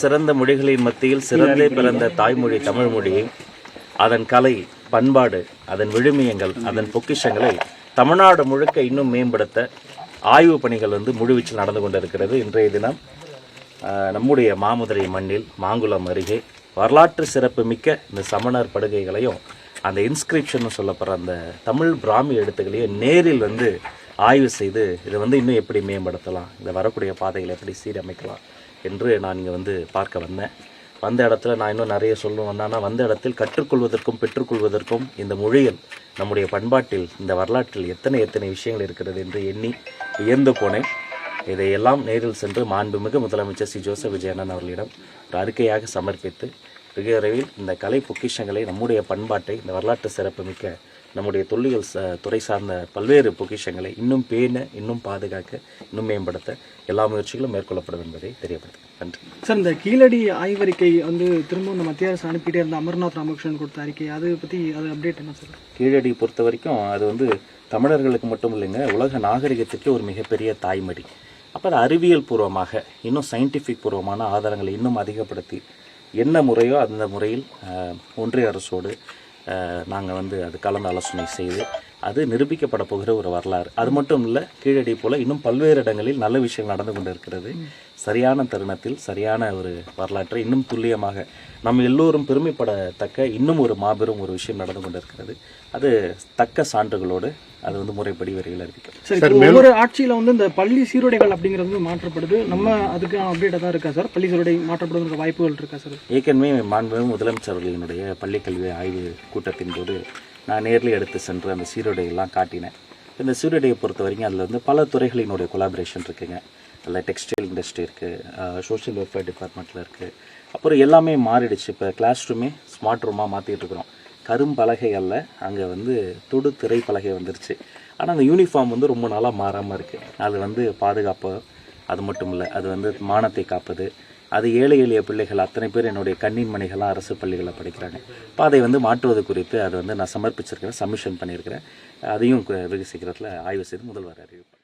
சிறந்த மொழிகளின் மத்தியில் சிறந்தே பிறந்த தாய்மொழி தமிழ் மொழியை, அதன் கலை, பண்பாடு, அதன் விழுமியங்கள், அதன் பொக்கிஷங்களை தமிழ்நாடு முழுக்க இன்னும் மேம்படுத்த ஆய்வு பணிகள் முழுவீச்சில் நடந்து கொண்டிருக்கிறது. இன்றைய தினம் நம்முடைய மாமதுரை மண்ணில் மாங்குளம் அருகே வரலாற்று சிறப்பு மிக்க இந்த சமணர் படுகைகளையும் அந்த இன்ஸ்கிரிப்ஷன் சொல்லப்படுற அந்த தமிழ் பிராமி எழுத்துக்களையும் நேரில் ஆய்வு செய்து இதை இன்னும் எப்படி மேம்படுத்தலாம், இந்த வரக்கூடிய பாதைகளை எப்படி சீரமைக்கலாம் என்று நான் இங்கே பார்க்க வந்தேன். வந்த இடத்துல நான் இன்னும் நிறைய சொல்லுவேன்னா, வந்த இடத்தில் கற்றுக்கொள்வதற்கும் பெற்றுக்கொள்வதற்கும் இந்த மொழியில், நம்முடைய பண்பாட்டில், இந்த வரலாற்றில் எத்தனை விஷயங்கள் இருக்கிறது என்று எண்ணி வியந்து போனேன். இதையெல்லாம் நேரில் சென்று மாண்புமிகு முதலமைச்சர் ஸ்ரீ ஜோசப் விஜயண்ணன் அவர்களிடம் ஒரு அறிக்கையாக சமர்ப்பித்து வெகு விரைவில் இந்த கலை பொக்கிஷங்களை, நம்முடைய பண்பாட்டை, இந்த வரலாற்று சிறப்பு மிக்க நம்முடைய தொல்லியல் துறை சார்ந்த பல்வேறு பொக்கிஷங்களை இன்னும் பேண, இன்னும் பாதுகாக்க, இன்னும் மேம்படுத்த எல்லா முயற்சிகளும் மேற்கொள்ளப்படும் என்பதை தெரியப்படுத்துகிறேன். நன்றி சார். இந்த கீழடி ஆய்வறிக்கை திரும்ப இந்த மத்திய அரசு அனுப்பிட்டே இருந்த அமர்நாத் ராமகிருஷ்ணன் கொடுத்த அறிக்கை, அதை பற்றி அப்டேட் என்ன சார்? கீழடி பொறுத்த வரைக்கும் அது தமிழர்களுக்கு மட்டும் இல்லைங்க, உலக நாகரிகத்துக்கு ஒரு மிகப்பெரிய தாய்மடி. அப்போ அது அறிவியல் பூர்வமாக, இன்னும் சயின்டிஃபிக் பூர்வமான ஆதாரங்களை இன்னும் அதிகப்படுத்தி என்ன முறையோ அந்த முறையில் ஒன்றிய அரசோடு நாங்கள் அது கலந்து ஆலோசனை செய்து அது நிரூபிக்கப்பட போகிற ஒரு வரலாறு. அது மட்டும் இல்லை, கீழடி போல் இன்னும் பல்வேறு இடங்களில் நல்ல விஷயங்கள் நடந்து கொண்டு இருக்கிறது. சரியான தருணத்தில் சரியான ஒரு வரலாற்றை இன்னும் துல்லியமாக நம்ம எல்லோரும் பெருமைப்படத்தக்க இன்னும் ஒரு மாபெரும் ஒரு விஷயம் நடந்து கொண்டு இருக்கிறது. அது தக்க சான்றுகளோடு அது முறைப்படி வரையில் அறிவிக்கும். ஒவ்வொரு ஆட்சியில் இந்த பள்ளி சீருடைகள் அப்படிங்கிறது மாற்றப்படுது. நம்ம அதுக்கு அப்டேட்டாக தான் இருக்கா சார்? பள்ளி சீருடை மாற்றப்படுகிற வாய்ப்புகள் இருக்கா சார்? ஏற்கனவே மாண்புமிகு முதலமைச்சர் அவர்களினுடைய பள்ளிக்கல்வி ஆய்வு கூட்டத்தின் போது நான் நேரில் எடுத்து சென்று அந்த சீருடையெல்லாம் காட்டினேன். இந்த சீருடையை பொறுத்த வரைக்கும் அதில் பல துறைகளினுடைய கொலாபரேஷன் இருக்குங்க. அதில் டெக்ஸ்டைல் இண்டஸ்ட்ரி இருக்குது, சோஷியல் வெல்ஃபேர் டிபார்ட்மெண்ட்டில் இருக்குது. அப்புறம் எல்லாமே மாறிடுச்சு. இப்போ கிளாஸ் ரூமே ஸ்மார்ட் ரூமாக மாற்றிட்டு இருக்கிறோம். கரும்பலகை அல்ல, அங்கே தொடு திரை பலகை வந்துருச்சு. ஆனால் அந்த யூனிஃபார்ம் ரொம்ப நாளாக மாறாமல் இருக்குது. அது பாதுகாப்பு, அது மட்டும் இல்லை, அது மானத்தை காப்பது. அது ஏழை எளிய பிள்ளைகள் அத்தனை பேர் என்னுடைய கண்ணின் மணிகளாக அரசு பள்ளிகளில் படிக்கிறாங்க. இப்போ அதை மாற்றுவது குறித்து அது நான் சமர்ப்பிச்சிருக்கிறேன், சப்மிஷன் பண்ணியிருக்கிறேன். அதையும் வெகு சீக்கிரத்தில் ஆய்வு செய்து முதல்வர் அறிவிப்பேன்.